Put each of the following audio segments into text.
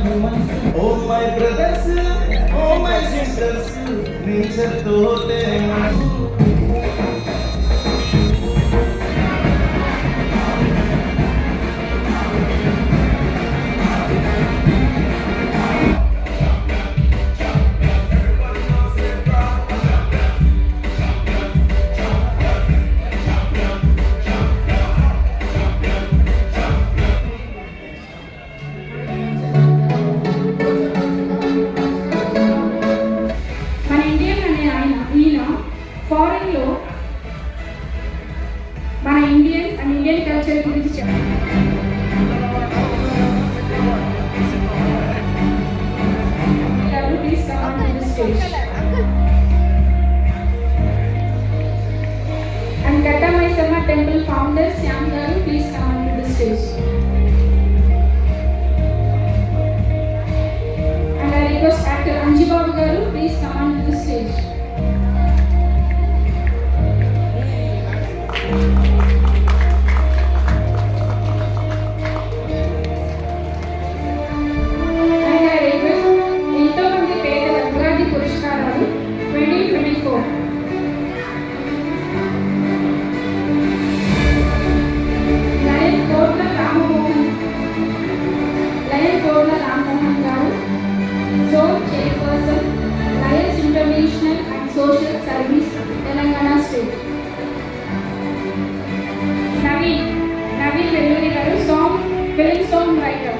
Oh my brothers, oh my sisters, nature tote ఫారెన్లో మన Indian culture గురించి చెప్పారు. Please come on to the stage. And Katta Maysamma Temple founder Syam Garu, please come on to the stage. And I request actor Anji Babu Garu, please come on to the stage. Social Service, Telangana State. Naveen Velluri garu, film song writer.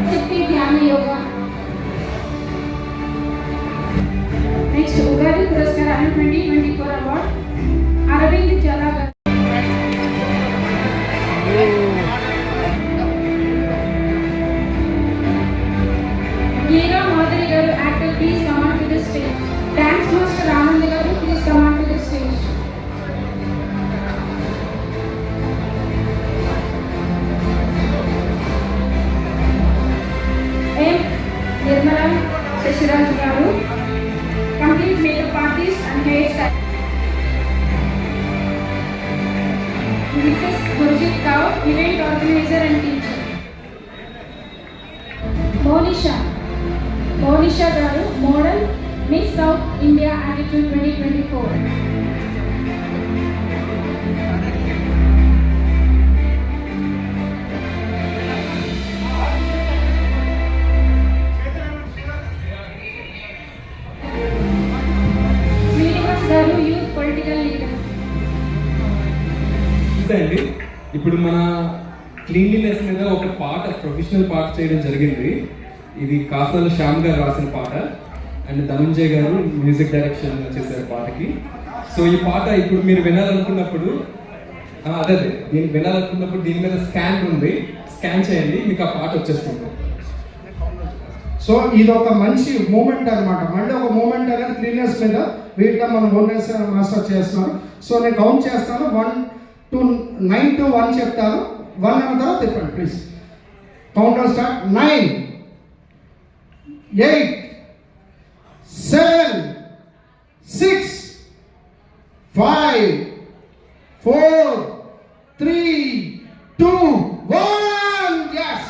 Shakti Dhyana Yoga. Next, Ugadi Puraskaram 2024 award, Aravind Jala garu. Actor, please come on to the stage. Dance master Anand garu, please come on to the stage. M. Nirmala Shashiraj garu, complete makeup artist and hairstyle. Mrs. Gurjit Kaur, event organizer and teacher. Monisha garu, model, Miss South India Attitude 2024. Srinivas garu, youth political leader. అండి ఇప్పుడు మన cleanliness మీద ఒక పాట professional పాట చేయడం జరిగింది. ఇది కాసాల శ్యామ్ గారు రాసిన పాట అండ్ ధనంజయ్ గారు మ్యూజిక్ డైరెక్షన్ చేశారు పాటకి. సో ఈ పాట ఇప్పుడు మీరు వినాలనుకున్నప్పుడు దీన్ని వినాలనుకున్నప్పుడు దీని మీద స్కాన్ ఉంది, స్కాన్ చేయండి, మీకు ఆ పాట వచ్చేస్తుంది. సో ఇది ఒక మంచి మూమెంట్ అనమాట. మళ్ళీ ఒక మూమెంట్ అనేది క్లీన్నెస్ మీద వీటిలో మనం ఓనెస్ మాస్టర్ చేస్తున్నాం. సో నేను కౌంట్ చేస్తాను, 1 to 9 to 1 చెప్తాను. 1 అన్న తర్వాత చెప్పండి please. Count start. 9, 8, 7, 6, 5, 4, 3, 2, 1. Yes.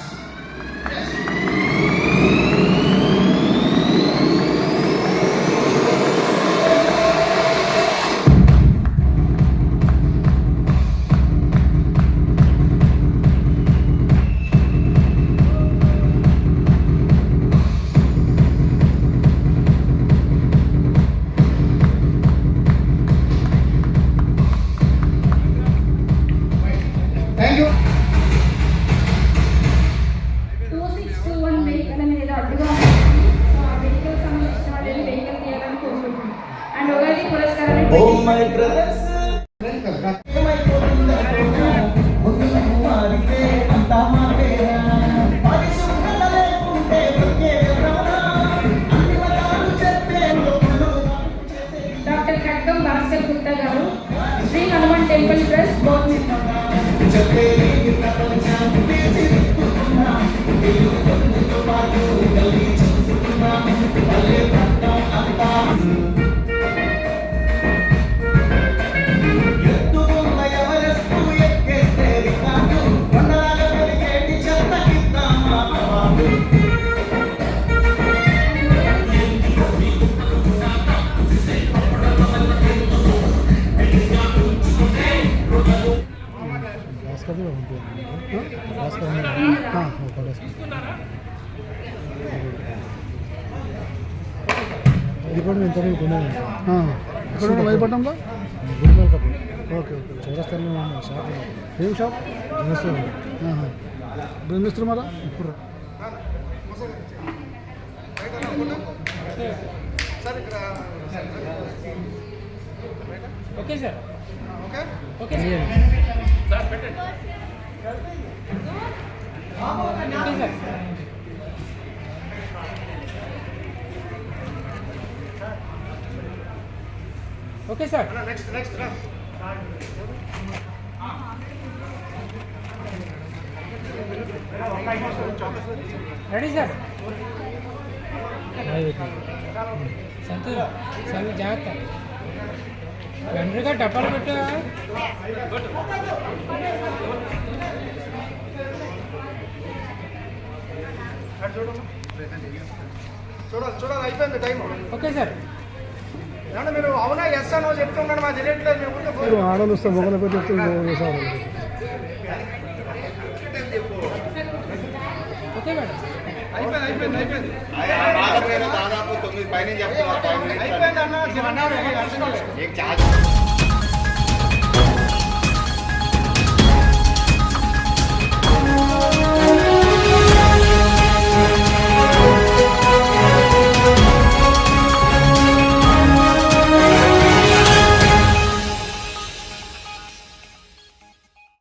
Thank you. 2621 vehicle అనేది అడ్డుగా ఉంటుంది. సో ఆ వెహికల్ సంబంధించిన వాళ్ళని వెహికల్ తీయాలని కోరుకుంటున్నాం. అండ్ ఉగాది పురస్కారాన్ని Oh my brothers, డాక్టర్ ఖడ్గం భాస్కర్ గుప్తా గారు, Sri Hanuman temple trust board member. ఎక్కడ వైపట్నంలో గుడిమల్ కప్పు. ఓకే ఓకే చౌరస్తాలో షాప్. ఏం షాప్? బ్రహ్మిస్తారు మరా ఇప్పుడు okay sir okay okay sir okay sir okay sir next next రా. రెడీ సార్ సంతోష్ సంతోష్ జాగ్రత్త వెంటగా డబ్బాలు పెట్టా చూడాలి చూడాలి అయిపోయింది టైం. ఓకే సార్ ఏమన్నా మీరు అవునా ఎస్ అనో చెప్తున్నాను మాకు తెలియట్లేదు. మేము ఊరికే మీరు ఆడలు వస్తే మొగలు పెట్టి సార్ ఓకే మేడం అయిపోయింది అయిపోయింది అయిపోయింది దాదాపు 9 పైన చెప్తున్నారు. అయిపోయింది అన్న. చాలా